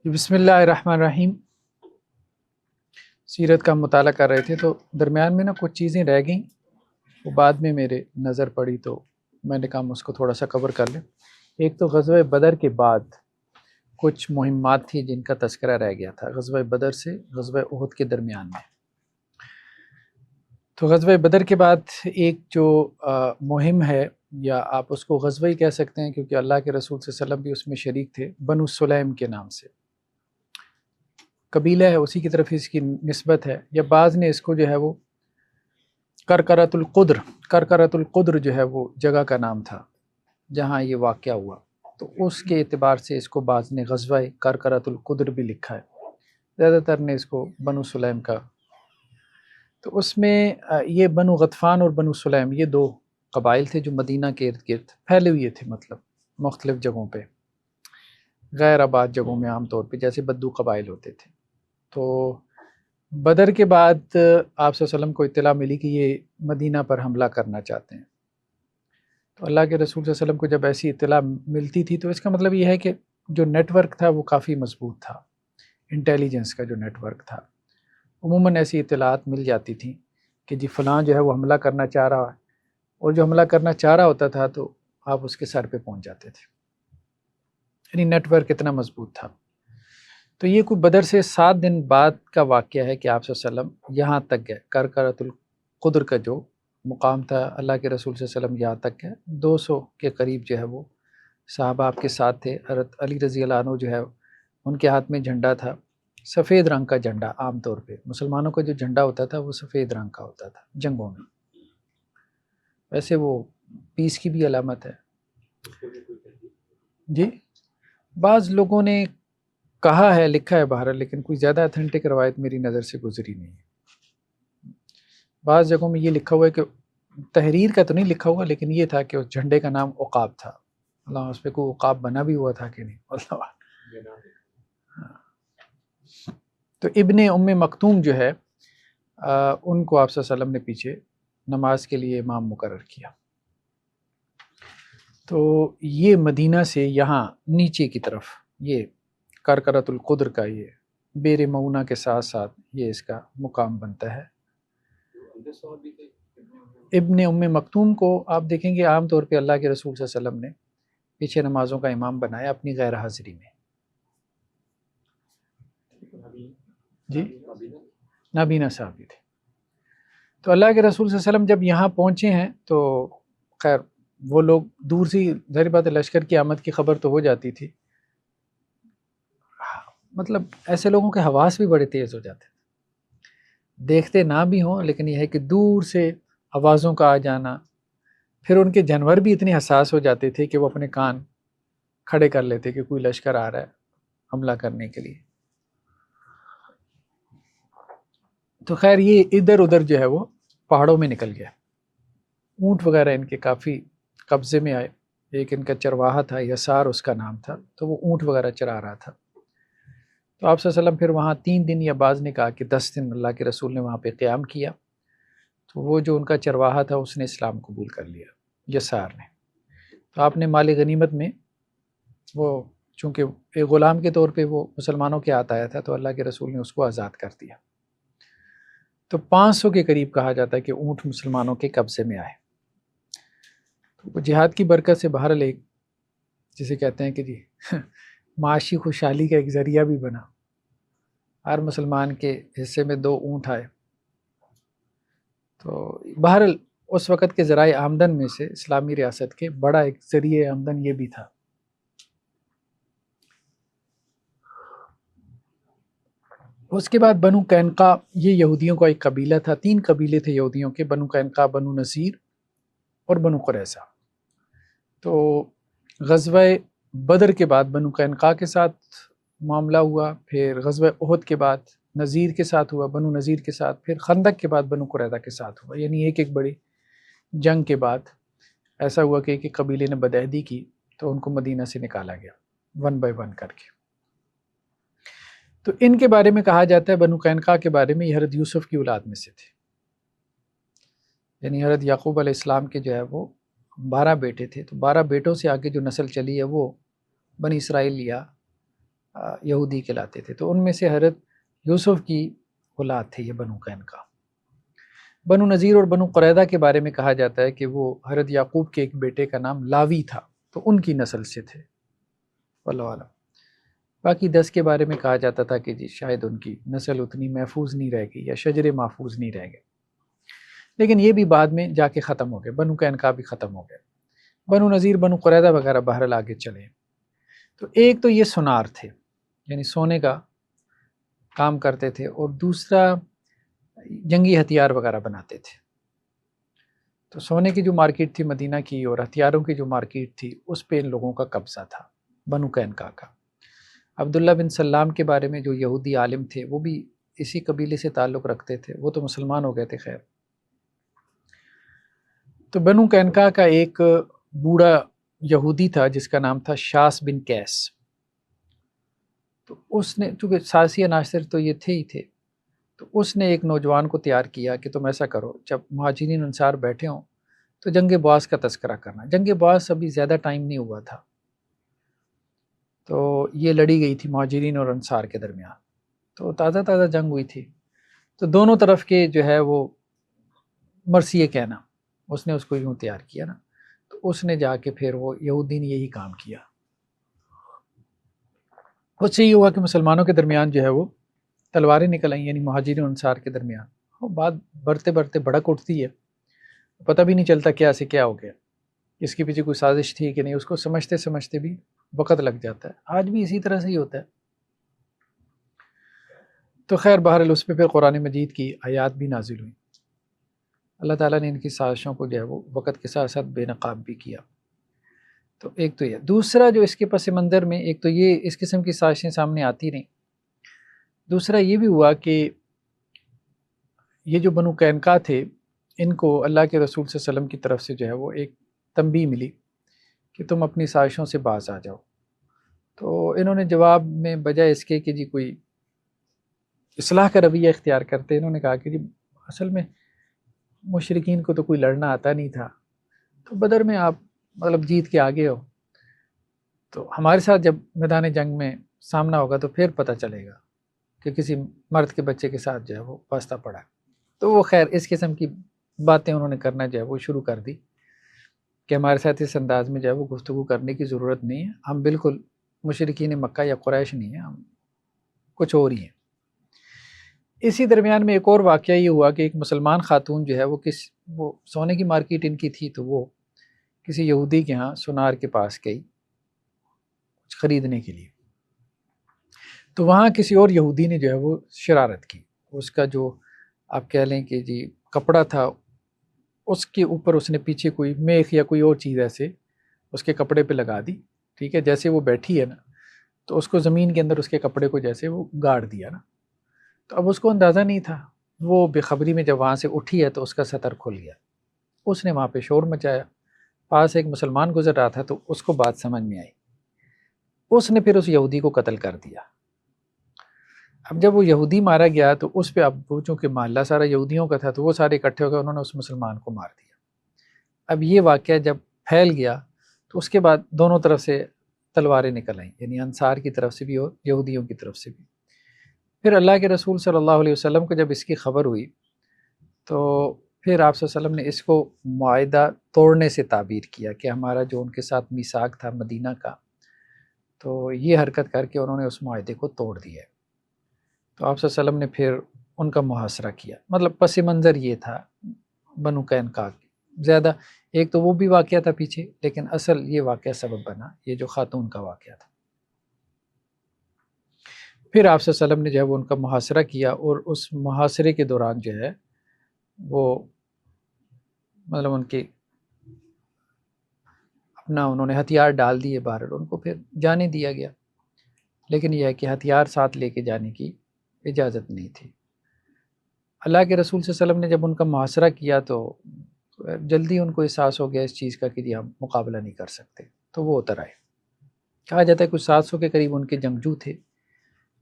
بسم اللہ الرحمن الرحیم۔ سیرت کا مطالعہ کر رہے تھے تو درمیان میں کچھ چیزیں رہ گئیں، وہ بعد میں میرے نظر پڑی تو میں نے کہا اس کو تھوڑا سا کور کر لیں۔ ایک تو غزوہ بدر کے بعد کچھ مہمات تھی جن کا تذکرہ رہ گیا تھا، غزوہ بدر سے غزوہ احد کے درمیان میں۔ تو غزوہ بدر کے بعد ایک جو مہم ہے، یا آپ اس کو غزوہ ہی کہہ سکتے ہیں کیونکہ اللہ کے رسول صلی اللہ علیہ وسلم بھی اس میں شریک تھے، بنو سلیم کے نام سے قبیلہ ہے، اسی کی طرف اس کی نسبت ہے، یا بعض نے اس کو جو ہے وہ کرکرۃ القدر جو ہے وہ جگہ کا نام تھا جہاں یہ واقعہ ہوا، تو اس کے اعتبار سے اس کو بعض نے غزوہ کرکرۃ القدر بھی لکھا ہے، زیادہ تر نے اس کو بنو سلیم کا۔ تو اس میں یہ بنو غطفان اور بنو سلیم یہ دو قبائل تھے جو مدینہ کے ارد گرد پھیلے ہوئے تھے، مطلب مختلف جگہوں پہ، غیر آباد جگہوں میں، عام طور پہ جیسے بدو قبائل ہوتے تھے۔ تو بدر کے بعد آپ صلی اللہ علیہ وسلم کو اطلاع ملی کہ یہ مدینہ پر حملہ کرنا چاہتے ہیں، تو اللہ کے رسول صلی اللہ علیہ وسلم کو جب ایسی اطلاع ملتی تھی تو اس کا مطلب یہ ہے کہ جو نیٹ ورک تھا وہ کافی مضبوط تھا، انٹیلیجنس کا جو نیٹ ورک تھا، عموماً ایسی اطلاعات مل جاتی تھیں کہ جی فلاں جو ہے وہ حملہ کرنا چاہ رہا ہے، اور جو حملہ کرنا چاہ رہا ہوتا تھا تو آپ اس کے سر پہ پہنچ جاتے تھے، یعنی نیٹ ورک اتنا مضبوط تھا۔ تو یہ کوئی بدر سے 7 دن بعد کا واقعہ ہے کہ آپ صلی اللہ علیہ وسلم یہاں تک گئے، کرکرۃ القدر کا جو مقام تھا، اللہ کے رسول صلی اللہ علیہ وسلم یہاں تک گئے، 200 کے قریب جو ہے وہ صحابہ آپ کے ساتھ تھے۔ حضرت علی رضی اللہ عنہ جو ہے ان کے ہاتھ میں جھنڈا تھا، سفید رنگ کا جھنڈا، عام طور پہ مسلمانوں کا جو جھنڈا ہوتا تھا وہ سفید رنگ کا ہوتا تھا جنگوں میں، ویسے وہ پیس کی بھی علامت ہے۔ جی بعض لوگوں نے کہا ہے، لکھا ہے باہر، لیکن کوئی زیادہ اتھینٹک روایت میری نظر سے گزری نہیں ہے۔ بعض جگہوں میں یہ لکھا ہوا ہے کہ تحریر کا تو نہیں لکھا ہوا، لیکن یہ تھا کہ اس جھنڈے کا نام عقاب تھا، اللہ اس پہ کوئی عقاب بنا بھی ہوا تھا کہ نہیں اللہ۔ تو ابن ام مکتوم جو ہے ان کو آپ صلی اللہ علیہ وسلم نے پیچھے نماز کے لیے امام مقرر کیا۔ تو یہ مدینہ سے یہاں نیچے کی طرف یہ کرکرۃ القدر کا یہ بیر معونہ کے ساتھ ساتھ یہ اس کا مقام بنتا ہے۔ ابن ام مکتوم کو آپ دیکھیں گے عام طور پہ اللہ کے رسول صلی اللہ علیہ وسلم نے پیچھے نمازوں کا امام بنایا اپنی غیر حاضری میں۔ جی نابینا صحابی تھے۔ تو اللہ کے رسول صلی اللہ علیہ وسلم جب یہاں پہنچے ہیں تو خیر وہ لوگ دور سے، ظاہر بات ہے لشکر کی آمد کی خبر تو ہو جاتی تھی، مطلب ایسے لوگوں کے حواس بھی بڑے تیز ہو جاتے تھے، دیکھتے نہ بھی ہوں لیکن یہ ہے کہ دور سے آوازوں کا آ جانا، پھر ان کے جانور بھی اتنے حساس ہو جاتے تھے کہ وہ اپنے کان کھڑے کر لیتے کہ کوئی لشکر آ رہا ہے حملہ کرنے کے لیے۔ تو خیر یہ ادھر ادھر جو ہے وہ پہاڑوں میں نکل گیا، اونٹ وغیرہ ان کے کافی قبضے میں آئے، ایک ان کا چرواہا تھا، یسار اس کا نام تھا، تو وہ اونٹ وغیرہ چرا رہا تھا۔ تو آپ صلی اللہ علیہ وسلم پھر وہاں 3 دن، یا بعض نے کہا کہ 10 دن اللہ کے رسول نے وہاں پہ قیام کیا۔ تو وہ جو ان کا چرواہا تھا اس نے اسلام قبول کر لیا، یسار نے۔ تو آپ نے مال غنیمت میں وہ چونکہ ایک غلام کے طور پہ وہ مسلمانوں کے ہاتھ آیا تھا تو اللہ کے رسول نے اس کو آزاد کر دیا۔ تو 500 کے قریب کہا جاتا ہے کہ اونٹ مسلمانوں کے قبضے میں آئے۔ تو وہ جہاد کی برکت سے بہرحال ایک جسے کہتے ہیں کہ جی معاشی خوشحالی کا ایک ذریعہ بھی بنا، ہر مسلمان کے حصے میں 2 اونٹ آئے۔ تو بہرحال اس وقت کے ذرائع آمدن میں سے اسلامی ریاست کے بڑا ایک ذریعہ آمدن یہ بھی تھا۔ اس کے بعد بنو قینقاع، یہ یہودیوں کا ایک قبیلہ تھا، 3 قبیلے تھے یہودیوں کے، بنو قینقاع، بنو نذیر اور بنو قریظہ۔ تو غزوہ بدر کے بعد بنو قینقاع کے ساتھ معاملہ ہوا، پھر غزوہ احد کے بعد نذیر کے ساتھ ہوا، بنو نذیر کے ساتھ، پھر خندق کے بعد بنو قریظہ کے ساتھ ہوا، یعنی ایک بڑی جنگ کے بعد ایسا ہوا کہ ایک قبیلے نے بدعہدی کی تو ان کو مدینہ سے نکالا گیا 1 بائی 1 کر کے۔ تو ان کے بارے میں کہا جاتا ہے، بنو قینقاع کے بارے میں، یہ حضرت یوسف کی اولاد میں سے تھے، یعنی حضرت یعقوب علیہ السلام کے جو ہے وہ 12 بیٹے تھے، تو 12 بیٹوں سے آگے جو نسل چلی ہے وہ بنی اسرائیل یا یہودی کہلاتے تھے، تو ان میں سے حضرت یوسف کی اولاد تھے یہ بنو قینقاع۔ بنو نذیر اور بنو قریظہ کے بارے میں کہا جاتا ہے کہ وہ حضرت یعقوب کے ایک بیٹے کا نام لاوی تھا، تو ان کی نسل سے تھے، واللہ اعلم۔ باقی 10 کے بارے میں کہا جاتا تھا کہ جی شاید ان کی نسل اتنی محفوظ نہیں رہ گئی یا شجر محفوظ نہیں رہ گئے، لیکن یہ بھی بعد میں جا کے ختم ہو گئے، بنو قینقاع بھی ختم ہو گئے، بنو نذیر بنو قریظہ وغیرہ بہرحال آگے چلے۔ تو ایک تو یہ سونار تھے، یعنی سونے کا کام کرتے تھے، اور دوسرا جنگی ہتھیار وغیرہ بناتے تھے۔ تو سونے کی جو مارکیٹ تھی مدینہ کی اور ہتھیاروں کی جو مارکیٹ تھی اس پہ ان لوگوں کا قبضہ تھا، بنو قینقاع کا۔ عبداللہ بن سلام کے بارے میں جو یہودی عالم تھے وہ بھی اسی قبیلے سے تعلق رکھتے تھے، وہ تو مسلمان ہو گئے تھے خیر۔ تو بنو قینقاع کا ایک بوڑھا یہودی تھا جس کا نام تھا شاس بن قیس، تو اس نے، چونکہ ساسی عناصر تو یہ تھے ہی تھے، تو اس نے ایک نوجوان کو تیار کیا کہ تم ایسا کرو، جب مہاجرین انصار بیٹھے ہوں تو جنگ بعث کا تذکرہ کرنا۔ جنگ بعث ابھی زیادہ ٹائم نہیں ہوا تھا، تو یہ لڑی گئی تھی مہاجرین اور انصار کے درمیان، تو تازہ تازہ جنگ ہوئی تھی، تو دونوں طرف کے جو ہے وہ مرثیے کہنا، اس نے اس کو یوں تیار کیا نا، تو اس نے جا کے پھر وہ یہودی نے یہی کام کیا۔ اس سے یہ ہوا کہ مسلمانوں کے درمیان جو ہے وہ تلواریں نکل آئیں، یعنی مہاجرین انصار کے درمیان، وہ بات بڑھتے بڑھتے بھڑک اٹھتی ہے، پتہ بھی نہیں چلتا کیا سے کیا ہو گیا، اس کے پیچھے کوئی سازش تھی کہ نہیں، اس کو سمجھتے سمجھتے بھی وقت لگ جاتا ہے۔ آج بھی اسی طرح سے ہی ہوتا ہے۔ تو خیر بہرحال اس پہ پھر قرآن مجید کی آیات بھی نازل ہوئیں، اللہ تعالیٰ نے ان کی سازشوں کو جو ہے وہ وقت کے ساتھ ساتھ بے نقاب بھی کیا۔ تو ایک تو یہ، دوسرا جو اس کے پس منظر میں، ایک تو یہ اس قسم کی سازشیں سامنے آتی رہیں، دوسرا یہ بھی ہوا کہ یہ جو بنو قینقاع تھے ان کو اللہ کے رسول صلی اللہ علیہ وسلم کی طرف سے جو ہے وہ ایک تنبیہ ملی کہ تم اپنی سازشوں سے باز آ جاؤ۔ تو انہوں نے جواب میں بجائے اس کے کہ جی کوئی اصلاح کا رویہ اختیار کرتے، انہوں نے کہا کہ جی اصل میں مشرکین کو تو کوئی لڑنا آتا نہیں تھا، تو بدر میں آپ مطلب جیت کے آگے ہو، تو ہمارے ساتھ جب میدان جنگ میں سامنا ہوگا تو پھر پتہ چلے گا کہ کسی مرد کے بچے کے ساتھ جو ہے وہ واسطہ پڑا۔ تو وہ خیر اس قسم کی باتیں انہوں نے کرنا جو ہے وہ شروع کر دی کہ ہمارے ساتھ اس انداز میں جو ہے وہ گفتگو کرنے کی ضرورت نہیں ہے، ہم بالکل مشرکین مکہ یا قریش نہیں ہیں، ہم کچھ اور ہی ہیں۔ اسی درمیان میں ایک اور واقعہ یہ ہوا کہ ایک مسلمان خاتون جو ہے وہ سونے کی مارکیٹ ان کی تھی، تو وہ کسی یہودی کے ہاں سونار کے پاس گئی کچھ خریدنے کے لیے، تو وہاں کسی اور یہودی نے جو ہے وہ شرارت کی، اس کا جو آپ کہہ لیں کہ جی کپڑا تھا اس کے اوپر اس نے پیچھے کوئی میخ یا کوئی اور چیز ایسے اس کے کپڑے پہ لگا دی، ٹھیک ہے، جیسے وہ بیٹھی ہے نا تو اس کو زمین کے اندر اس کے کپڑے کو جیسے وہ گاڑ دیا نا، تو اب اس کو اندازہ نہیں تھا، وہ بے خبری میں جب وہاں سے اٹھی ہے تو اس کا سطر کھل گیا، اس نے وہاں پہ شور مچایا، پاس ایک مسلمان گزر رہا تھا تو اس کو بات سمجھ میں آئی، اس نے پھر اس یہودی کو قتل کر دیا۔ اب جب وہ یہودی مارا گیا تو اس پہ اب چونکہ محلہ سارا یہودیوں کا تھا تو وہ سارے اکٹھے ہو گئے، انہوں نے اس مسلمان کو مار دیا۔ اب یہ واقعہ جب پھیل گیا تو اس کے بعد دونوں طرف سے تلواریں نکل آئیں، یعنی انصار کی طرف سے بھی اور یہودیوں کی طرف سے بھی۔ پھر اللہ کے رسول صلی اللہ علیہ وسلم کو جب اس کی خبر ہوئی تو پھر آپ صلی اللہ علیہ وسلم نے اس کو معاہدہ توڑنے سے تعبیر کیا کہ ہمارا جو ان کے ساتھ میثاق تھا مدینہ کا، تو یہ حرکت کر کے انہوں نے اس معاہدے کو توڑ دیا۔ تو آپ صلی اللہ علیہ وسلم نے پھر ان کا محاصرہ کیا، مطلب پس منظر یہ تھا بنو قینقاع کی۔ زیادہ ایک تو وہ بھی واقعہ تھا پیچھے، لیکن اصل یہ واقعہ سبب بنا یہ جو خاتون کا واقعہ تھا۔ پھر آپ صلی اللہ علیہ وسلم نے جو ہے وہ ان کا محاصرہ کیا، اور اس محاصرے کے دوران جو ہے وہ مطلب ان کے اپنا انہوں نے ہتھیار ڈال دیے باہر، ان کو پھر جانے دیا گیا، لیکن یہ ہے کہ ہتھیار ساتھ لے کے جانے کی اجازت نہیں تھی۔ اللہ کے رسول صلی اللہ علیہ وسلم نے جب ان کا محاصرہ کیا تو جلدی ان کو احساس ہو گیا اس چیز کا کہ جی ہم مقابلہ نہیں کر سکتے، تو وہ اتر آئے۔ کہا جاتا ہے کچھ 700 کے قریب ان کے جنگجو تھے،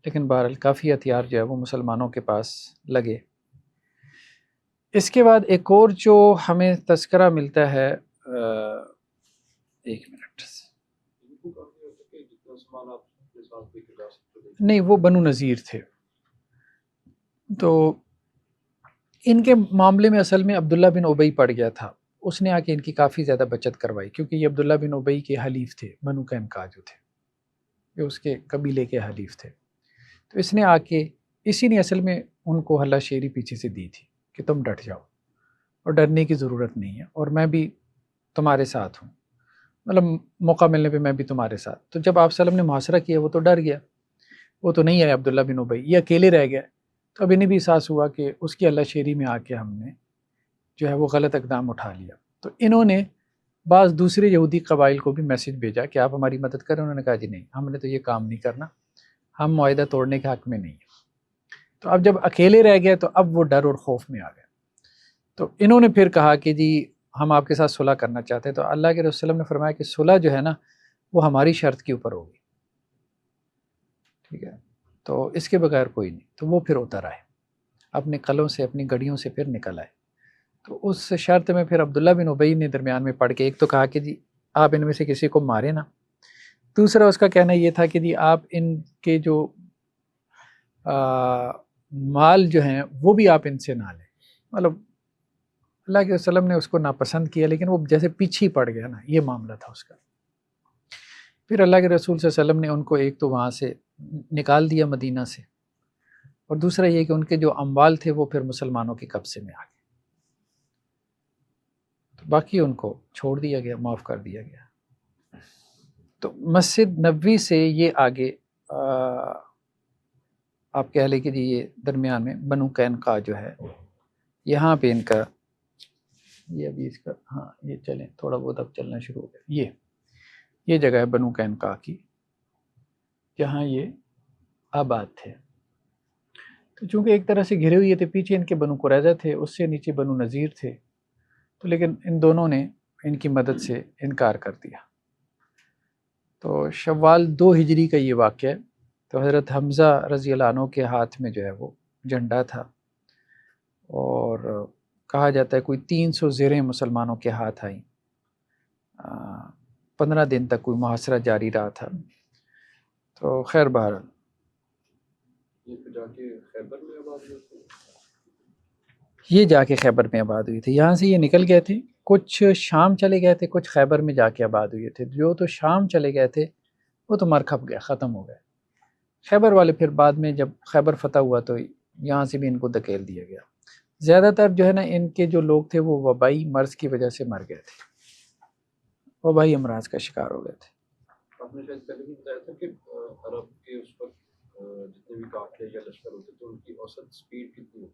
لیکن بہرحال کافی ہتھیار جو ہے وہ مسلمانوں کے پاس لگے۔ اس کے بعد ایک اور جو ہمیں تذکرہ ملتا ہے، ایک منٹ، نہیں وہ بنو نذیر تھے. تو ان کے معاملے میں اصل میں عبداللہ بن ابی پڑ گیا تھا. اس نے آ کے ان کی کافی زیادہ بچت کروائی کیونکہ یہ عبداللہ بن ابی کے حلیف تھے. بنو قینقاع جو تھے یہ اس کے قبیلے کے حلیف تھے. تو اس نے آ کے اسی نے اصل میں ان کو ہلا شیری پیچھے سے دی تھی کہ تم ڈٹ جاؤ اور ڈرنے کی ضرورت نہیں ہے اور میں بھی تمہارے ساتھ ہوں، مطلب موقع ملنے پہ میں بھی تمہارے ساتھ. تو جب آپ صلی اللہ علیہ وسلم نے محاصرہ کیا وہ تو ڈر گیا، وہ تو نہیں آیا عبداللہ بن ابی، یہ اکیلے رہ گیا. تو اب انہیں بھی احساس ہوا کہ اس کی ہلا شیری میں آ کے ہم نے جو ہے وہ غلط اقدام اٹھا لیا. تو انہوں نے بعض دوسرے یہودی قبائل کو بھی میسج بھیجا کہ آپ ہماری مدد کریں. انہوں نے کہا جی نہیں، ہم نے تو یہ کام نہیں کرنا، ہم معاہدہ توڑنے کے حق میں نہیں ہیں. تو اب جب اکیلے رہ گئے تو اب وہ ڈر اور خوف میں آ گئے. تو انہوں نے پھر کہا کہ جی ہم آپ کے ساتھ صلح کرنا چاہتے ہیں. تو اللہ کے رسول نے فرمایا کہ صلح جو ہے نا وہ ہماری شرط کے اوپر ہوگی، ٹھیک ہے، تو اس کے بغیر کوئی نہیں. تو وہ پھر اتر آئے اپنے قلعوں سے، اپنی گڑیوں سے پھر نکل آئے. تو اس شرط میں پھر عبداللہ بن ابی نے درمیان میں پڑھ کے ایک تو کہا کہ جی آپ ان میں سے کسی کو مارے نا. دوسرا اس کا کہنا یہ تھا کہ جی آپ ان کے جو مال جو ہیں وہ بھی آپ ان سے نہ لیں. مطلب اللہ کے وسلم نے اس کو ناپسند کیا لیکن وہ جیسے پیچھے پڑ گیا نا، یہ معاملہ تھا اس کا. پھر اللہ کے رسول صلی اللہ علیہ وسلم نے ان کو ایک تو وہاں سے نکال دیا مدینہ سے، اور دوسرا یہ کہ ان کے جو اموال تھے وہ پھر مسلمانوں کے قبضے میں آ گئے. تو باقی ان کو چھوڑ دیا گیا، معاف کر دیا گیا. تو مسجد نبوی سے یہ آگے آپ کہہ لیں کہ جی یہ درمیان میں بنو قینقاع جو ہے یہاں پہ ان کا یہ ابھی اس کا ہاں یہ چلیں تھوڑا بہت اب چلنا شروع ہو گیا. یہ جگہ ہے بنو قینقاع کی جہاں یہ آباد تھے. تو چونکہ ایک طرح سے گھرے ہوئے تھے، پیچھے ان کے بنو قریظہ تھے، اس سے نیچے بنو نذیر تھے. تو لیکن ان دونوں نے ان کی مدد سے انکار کر دیا. تو شوال 2 ہجری کا یہ واقعہ ہے. تو حضرت حمزہ رضی اللہ عنہ کے ہاتھ میں جو ہے وہ جھنڈا تھا، اور کہا جاتا ہے کوئی 300 زیریں مسلمانوں کے ہاتھ آئیں. 15 دن تک کوئی محاصرہ جاری رہا تھا. تو خیر بہرحال یہ جا کے خیبر میں آباد ہوئی تھی. یہاں سے یہ نکل گئے تھے، کچھ شام چلے گئے تھے، کچھ خیبر میں جا کے آباد ہوئے تھے. جو تو شام چلے گئے تھے وہ تو مر کھپ گئے، ختم ہو گئے. خیبر والے پھر بعد میں جب خیبر فتح ہوا تو یہاں سے بھی ان کو دھکیل دیا گیا. زیادہ تر جو ہے نا ان کے جو لوگ تھے وہ وبائی مرض کی وجہ سے مر گئے تھے، وبائی امراض کا شکار ہو گئے تھے. آپ نے شاید پہلے بھی بتایا تھا کہ عرب کے اس وقت جتنے بھی قافلے یا لشکر ہوتے تھے ان کی اوسط سپیڈ کتنی ہوتی ہے،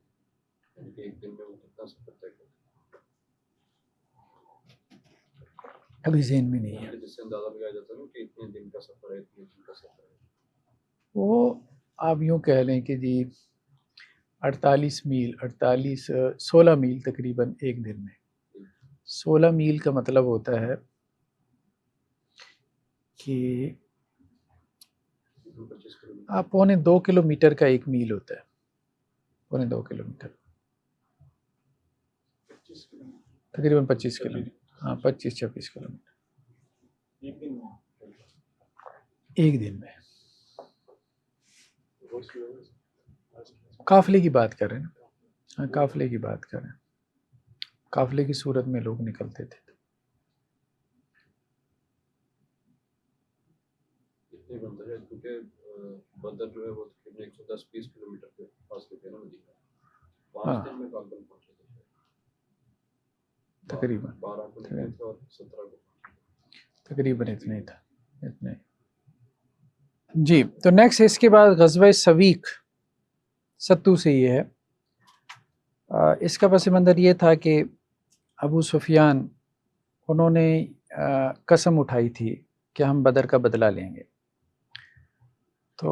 یعنی کہ ایک دن میں وہ کتنا سفر طے کرتے؟ ابھی ذہن میں نہیں ہے. جس سے اندازہ لگایا جاتا ہے نا کہ اتنے دن کا سفر ہے، اتنے دن کا سفر ہے. وہ آپ یوں کہہ لیں کہ جی 48 میل 16 میل تقریباً ایک دن میں. 16 میل کا مطلب ہوتا ہے کہ آپ 2.25 کلومیٹر کا 1 میل ہوتا ہے. 2.25 کلومیٹر تقریباً 25 کلومیٹر، ہاں 25-26 کلومیٹر ایک دن میں. قافلے کی بات کریں نا، ہاں قافلے کی بات کریں، قافلے کی صورت میں لوگ نکلتے تھے. اتنے بندر ہے کیونکہ بدر جو ہے وہ تقریباً 110-120 کلومیٹر کے فاصلے پہ نا مدینہ، 5 دن میں کابل پہنچے تھے تقریباً 12 کو نکلے تھے اور 17 کو تقریباً اتنا ہی تھا، اتنا ہی. جی تو نیکسٹ اس کے بعد غزوہ سویق ستو سے یہ ہے. اس کا پس منظر یہ تھا کہ ابو سفیان انہوں نے قسم اٹھائی تھی کہ ہم بدر کا بدلہ لیں گے، تو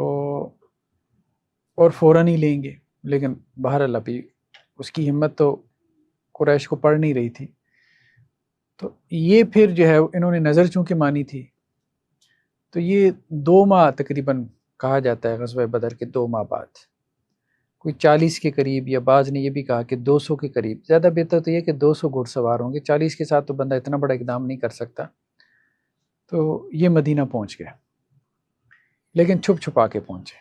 اور فوراً ہی لیں گے. لیکن بہرحال ابھی اس کی ہمت تو قریش کو پڑ نہیں رہی تھی. تو یہ پھر جو ہے انہوں نے نظر چونکہ مانی تھی، تو یہ 2 ماہ تقریباً کہا جاتا ہے غزوہ بدر کے 2 ماہ بعد کوئی 40 کے قریب، یا بعض نے یہ بھی کہا کہ 200 کے قریب، زیادہ بہتر تو یہ کہ 200 گھڑ سوار ہوں گے. 40 کے ساتھ تو بندہ اتنا بڑا اقدام نہیں کر سکتا. تو یہ مدینہ پہنچ گئے لیکن چھپ چھپا کے پہنچے.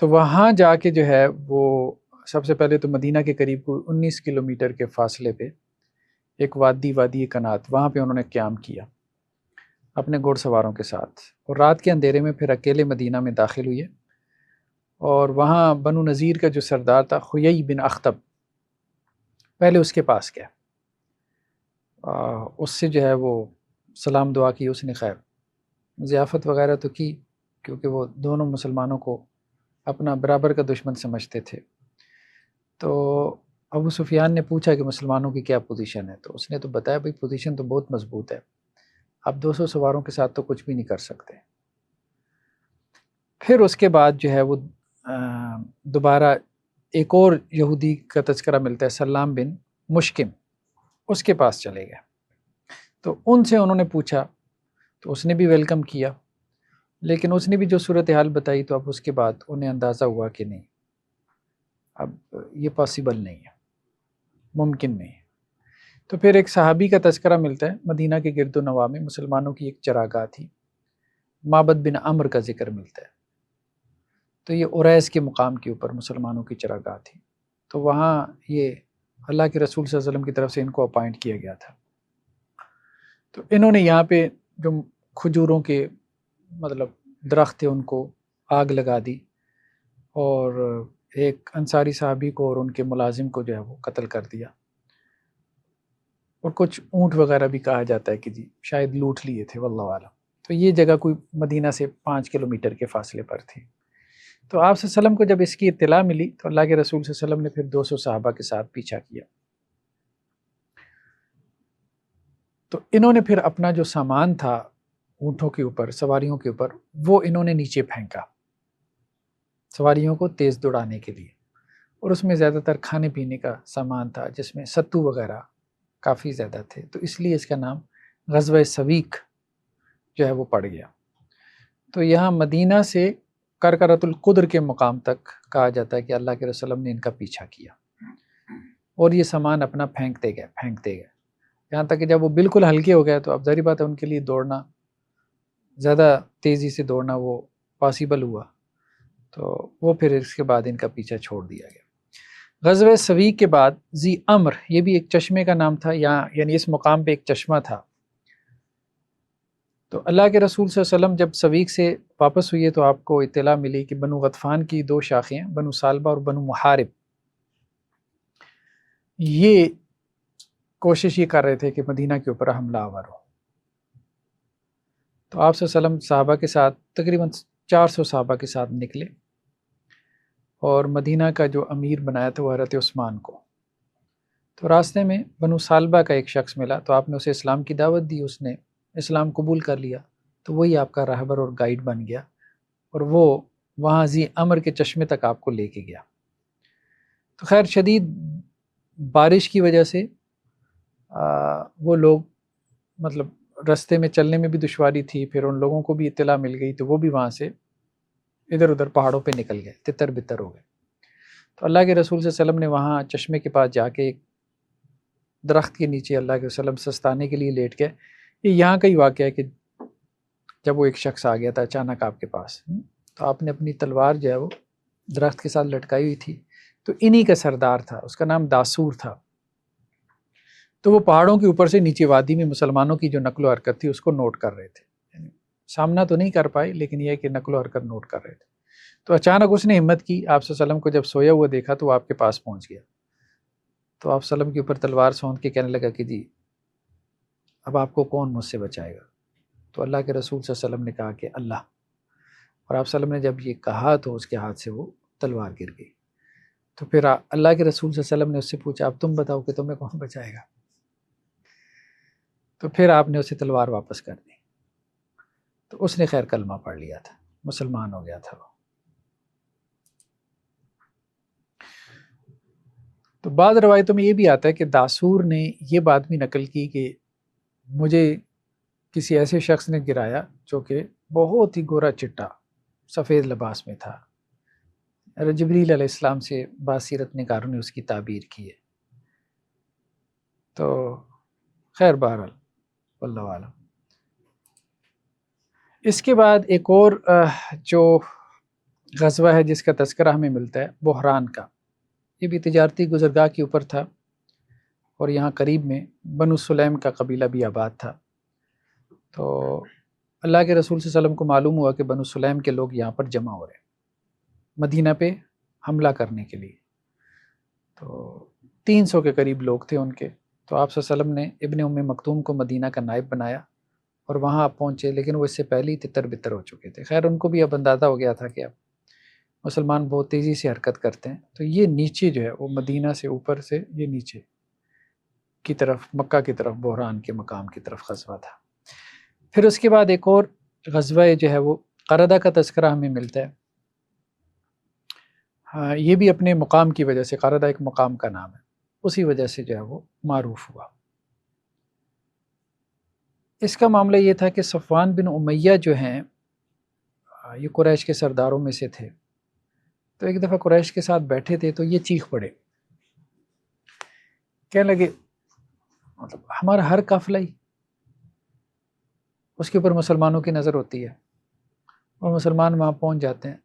تو وہاں جا کے جو ہے وہ سب سے پہلے تو مدینہ کے قریب کو 19 کلومیٹر کے فاصلے پہ ایک وادی کنات، وہاں پہ انہوں نے قیام کیا اپنے گھوڑ سواروں کے ساتھ، اور رات کے اندھیرے میں پھر اکیلے مدینہ میں داخل ہوئے، اور وہاں بنو نذیر کا جو سردار تھا خیئی بن اخطب، پہلے اس کے پاس گیا، اس سے جو ہے وہ سلام دعا کی، اس نے خیر ضیافت وغیرہ تو کی، کیونکہ وہ دونوں مسلمانوں کو اپنا برابر کا دشمن سمجھتے تھے۔ تو ابو سفیان نے پوچھا کہ مسلمانوں کی کیا پوزیشن ہے، تو اس نے تو بتایا بھائی پوزیشن تو بہت مضبوط ہے، آپ 200 سواروں کے ساتھ تو کچھ بھی نہیں کر سکتے۔ پھر اس کے بعد جو ہے وہ دوبارہ ایک اور یہودی کا تذکرہ ملتا ہے سلام بن مشکم، اس کے پاس چلے گئے، تو ان سے انہوں نے پوچھا تو اس نے بھی ویلکم کیا، لیکن اس نے بھی جو صورتحال بتائی تو اب اس کے بعد انہیں اندازہ ہوا کہ نہیں، اب یہ پاسبل نہیں ہے، ممکن نہیں ہے۔ تو پھر ایک صحابی کا تذکرہ ملتا ہے، مدینہ کے گرد و نواح میں مسلمانوں کی ایک چراگاہ تھی، معبد بن عمر کا ذکر ملتا ہے، تو یہ اوریس کے مقام کے اوپر مسلمانوں کی چراگاہ تھی، تو وہاں یہ اللہ کے رسول صلی اللہ علیہ وسلم کی طرف سے ان کو اپائنٹ کیا گیا تھا۔ تو انہوں نے یہاں پہ جو کھجوروں کے مطلب درخت تھے ان کو آگ لگا دی، اور ایک انصاری صحابی کو اور ان کے ملازم کو جو ہے وہ قتل کر دیا، اور کچھ اونٹ وغیرہ بھی کہا جاتا ہے کہ جی شاید لوٹ لیے تھے، واللہ عالم۔ تو یہ جگہ کوئی مدینہ سے 5 کلومیٹر کے فاصلے پر تھی۔ تو آپ صلی اللہ علیہ وسلم کو جب اس کی اطلاع ملی تو اللہ کے رسول صلی اللہ علیہ وسلم نے پھر 200 صحابہ کے ساتھ پیچھا کیا، تو انہوں نے پھر اپنا جو سامان تھا اونٹوں کے اوپر، سواریوں کے اوپر، وہ انہوں نے نیچے پھینکا سواریوں کو تیز دوڑانے کے لیے، اور اس میں زیادہ تر کھانے پینے کا سامان تھا، جس میں ستو وغیرہ کافی زیادہ تھے، تو اس لیے اس کا نام غزوہ سویق جو ہے وہ پڑ گیا۔ تو یہاں مدینہ سے کرکرۃ القدر کے مقام تک کہا جاتا ہے کہ اللہ کے رسول نے ان کا پیچھا کیا، اور یہ سامان اپنا پھینکتے گئے، یہاں تک کہ جب وہ بالکل ہلکے ہو گئے تو اب ظاہری بات ہے ان کے لیے دوڑنا، زیادہ تیزی سے دوڑنا وہ پاسبل ہوا، تو وہ پھر اس کے بعد ان کا پیچھا چھوڑ دیا گیا۔ غزوہ سویق کے بعد ذی امر، یہ بھی ایک چشمے کا نام تھا، یعنی اس مقام پہ ایک چشمہ تھا۔ تو اللہ کے رسول صلی اللہ علیہ وسلم جب سویق سے واپس ہوئے تو آپ کو اطلاع ملی کہ بنو غطفان کی 2 شاخیں، بنو سالبہ اور بنو محارب، یہ کوشش یہ کر رہے تھے کہ مدینہ کے اوپر حملہ آور ہو۔ تو آپ صلی اللہ علیہ وسلم صحابہ کے ساتھ تقریباً 400 صحابہ کے ساتھ نکلے، اور مدینہ کا جو امیر بنایا تھا وہ حضرت عثمان کو۔ تو راستے میں بنو سالبہ کا ایک شخص ملا، تو آپ نے اسے اسلام کی دعوت دی، اس نے اسلام قبول کر لیا، تو وہی آپ کا راہبر اور گائیڈ بن گیا، اور وہ وہاں ذی امر کے چشمے تک آپ کو لے کے گیا۔ تو خیر شدید بارش کی وجہ سے وہ لوگ مطلب رستے میں چلنے میں بھی دشواری تھی، پھر ان لوگوں کو بھی اطلاع مل گئی، تو وہ بھی وہاں سے ادھر ادھر پہاڑوں پہ نکل گئے، تتر بتر ہو گئے۔ تو اللہ کے رسول صلی اللہ علیہ وسلم نے وہاں چشمے کے پاس جا کے ایک درخت کے نیچے اللہ کے وسلم سستانے کے لیے لیٹ گئے۔ یہ یہاں کا ہی واقعہ ہے کہ جب وہ ایک شخص آ گیا تھا اچانک آپ کے پاس، تو آپ نے اپنی تلوار جو ہے وہ درخت کے ساتھ لٹکائی ہوئی تھی، تو انہی کا سردار تھا، اس کا نام داسور تھا۔ تو وہ پہاڑوں کے اوپر سے نیچے وادی میں مسلمانوں کی جو نقل و حرکت تھی اس کو نوٹ کر رہے تھے، یعنی سامنا تو نہیں کر پائے لیکن یہ ہے کہ نقل و حرکت نوٹ کر رہے تھے۔ تو اچانک اس نے ہمت کی، آپ صلی اللہ علیہ وسلم کو جب سویا ہوا دیکھا تو وہ آپ کے پاس پہنچ گیا، تو آپ صلی اللہ علیہ وسلم کے اوپر تلوار سونت کے کہنے لگا کہ جی اب آپ کو کون مجھ سے بچائے گا؟ تو اللہ کے رسول صلی اللہ علیہ وسلم نے کہا کہ اللہ، اور آپ صلی اللہ علیہ وسلم نے جب یہ کہا تو اس کے ہاتھ سے وہ تلوار گر گئی۔ تو پھر اللہ کے رسول صلی اللہ علیہ وسلم نے اس سے پوچھا اب تم بتاؤ کہ تمہیں کون بچائے گا؟ تو پھر آپ نے اسے تلوار واپس کر دی، تو اس نے خیر کلمہ پڑھ لیا تھا، مسلمان ہو گیا تھا وہ۔ تو بعض روایتوں میں یہ بھی آتا ہے کہ داسور نے یہ بات بھی نقل کی کہ مجھے کسی ایسے شخص نے گرایا جو کہ بہت ہی گورا چٹا سفید لباس میں تھا، جبریل علیہ السلام سے باسیرت نگاروں نے اس کی تعبیر کی ہے۔ تو خیر بہرحال واللہ عالم۔ اس کے بعد ایک اور جو غزوہ ہے جس کا تذکرہ ہمیں ملتا ہے بحران کا، یہ بھی تجارتی گزرگاہ کے اوپر تھا، اور یہاں قریب میں بنو سلیم کا قبیلہ بھی آباد تھا۔ تو اللہ کے رسول صلی اللہ علیہ وسلم کو معلوم ہوا کہ بنو سلیم کے لوگ یہاں پر جمع ہو رہے ہیں مدینہ پہ حملہ کرنے کے لیے۔ تو 300 کے قریب لوگ تھے ان کے۔ تو آپ صلی اللہ علیہ وسلم نے ابن ام مکتوم کو مدینہ کا نائب بنایا اور وہاں آپ پہنچے، لیکن وہ اس سے پہلے ہی تتر بتر ہو چکے تھے۔ خیر ان کو بھی اب اندازہ ہو گیا تھا کہ اب مسلمان بہت تیزی سے حرکت کرتے ہیں، تو یہ نیچے جو ہے وہ مدینہ سے اوپر سے یہ نیچے کی طرف مکہ کی طرف بحران کے مقام کی طرف غزوہ تھا۔ پھر اس کے بعد ایک اور غزوہ جو ہے وہ قردہ کا تذکرہ ہمیں ملتا ہے۔ ہاں یہ بھی اپنے مقام کی وجہ سے، قردہ ایک مقام کا نام ہے، اسی وجہ سے جو ہے وہ معروف ہوا۔ اس کا معاملہ یہ تھا کہ صفوان بن امیہ جو ہیں یہ قریش کے سرداروں میں سے تھے، تو ایک دفعہ قریش کے ساتھ بیٹھے تھے تو یہ چیخ پڑے، کہنے لگے مطلب ہمارا ہر قافلہ ہی اس کے اوپر مسلمانوں کی نظر ہوتی ہے اور مسلمان وہاں پہنچ جاتے ہیں،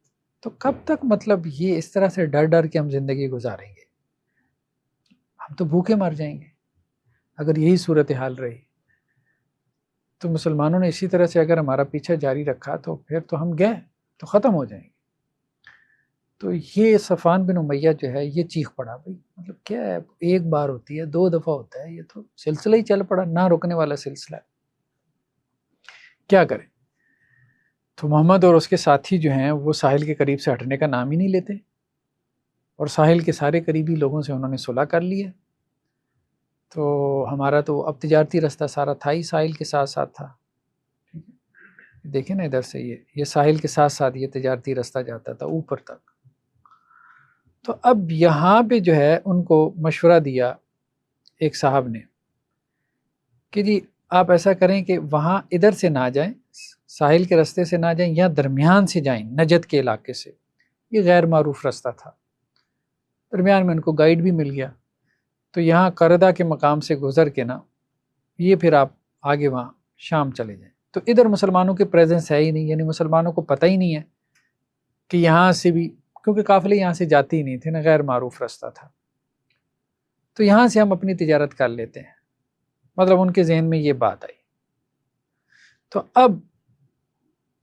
تو کب تک مطلب یہ اس طرح سے ڈر ڈر کے ہم زندگی گزاریں گے؟ ہم تو بھوکے مر جائیں گے اگر یہی صورتحال رہی۔ تو مسلمانوں نے اسی طرح سے اگر ہمارا پیچھا جاری رکھا تو پھر تو ہم گئے، تو ختم ہو جائیں گے۔ تو یہ صفوان بن امیہ جو ہے یہ چیخ پڑا، بھائی مطلب کیا ہے، ایک بار ہوتی ہے، 2 دفعہ ہوتا ہے، یہ تو سلسلہ ہی چل پڑا، نہ رکنے والا سلسلہ ہے، کیا کریں؟ تو محمد اور اس کے ساتھی جو ہیں وہ ساحل کے قریب سے ہٹنے کا نام ہی نہیں لیتے، اور ساحل کے سارے قریبی لوگوں سے انہوں نے صلح کر لی ہے۔ تو ہمارا تو اب تجارتی رستہ سارا تھا ہی ساحل کے ساتھ ساتھ تھا، دیکھیں نا ادھر سے یہ ساحل کے ساتھ ساتھ یہ تجارتی رستہ جاتا تھا اوپر تک۔ تو اب یہاں پہ جو ہے ان کو مشورہ دیا ایک صاحب نے کہ جی آپ ایسا کریں کہ وہاں ادھر سے نہ جائیں، ساحل کے رستے سے نہ جائیں، یا درمیان سے جائیں نجد کے علاقے سے، یہ غیر معروف رستہ تھا، درمیان میں ان کو گائیڈ بھی مل گیا۔ تو یہاں قردہ کے مقام سے گزر کے نا یہ پھر آپ آگے وہاں شام چلے جائیں۔ تو ادھر مسلمانوں کی پریزنس ہے ہی نہیں، یعنی مسلمانوں کو پتہ ہی نہیں ہے کہ یہاں سے بھی، کیونکہ قافلے یہاں سے جاتے ہی نہیں تھے نا، غیر معروف رستہ تھا، تو یہاں سے ہم اپنی تجارت کر لیتے ہیں، مطلب ان کے ذہن میں یہ بات آئی۔ تو اب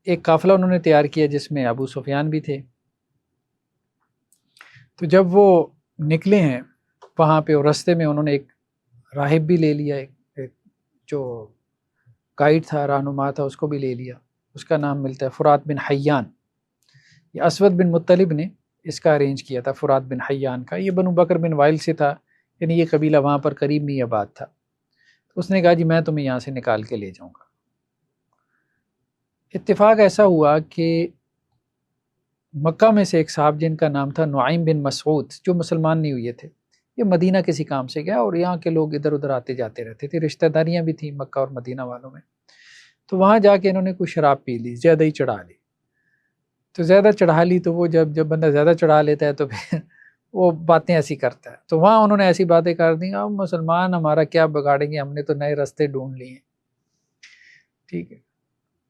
ایک قافلہ انہوں نے تیار کیا جس میں ابو سفیان بھی تھے۔ تو جب وہ نکلے ہیں وہاں پہ، اور رستے میں انہوں نے ایک راہب بھی لے لیا، ایک جو گائیڈ تھا، رہنما تھا، اس کو بھی لے لیا، اس کا نام ملتا ہے فرات بن حیان۔ یہ اسود بن مطلب نے اس کا ارینج کیا تھا، فرات بن حیان کا، یہ بنو بکر بن وائل سے تھا، یعنی یہ قبیلہ وہاں پر قریب میں آباد تھا۔ اس نے کہا جی میں تمہیں یہاں سے نکال کے لے جاؤں گا۔ اتفاق ایسا ہوا کہ مکہ میں سے ایک صاحب جن کا نام تھا نعیم بن مسعود، جو مسلمان نہیں ہوئے تھے، یہ مدینہ کسی کام سے گیا، اور یہاں کے لوگ ادھر ادھر آتے جاتے رہتے تھے، رشتہ داریاں بھی تھیں مکہ اور مدینہ والوں میں۔ تو وہاں جا کے انہوں نے کوئی شراب پی لی، زیادہ ہی چڑھا لی۔ تو زیادہ چڑھا لی تو وہ جب بندہ زیادہ چڑھا لیتا ہے تو پھر وہ باتیں ایسی کرتا ہے، تو وہاں انہوں نے ایسی باتیں کر دیں، اب مسلمان ہمارا کیا بگاڑیں گے، ہم نے تو نئے راستے ڈھونڈ لیے ہیں، ٹھیک ہے،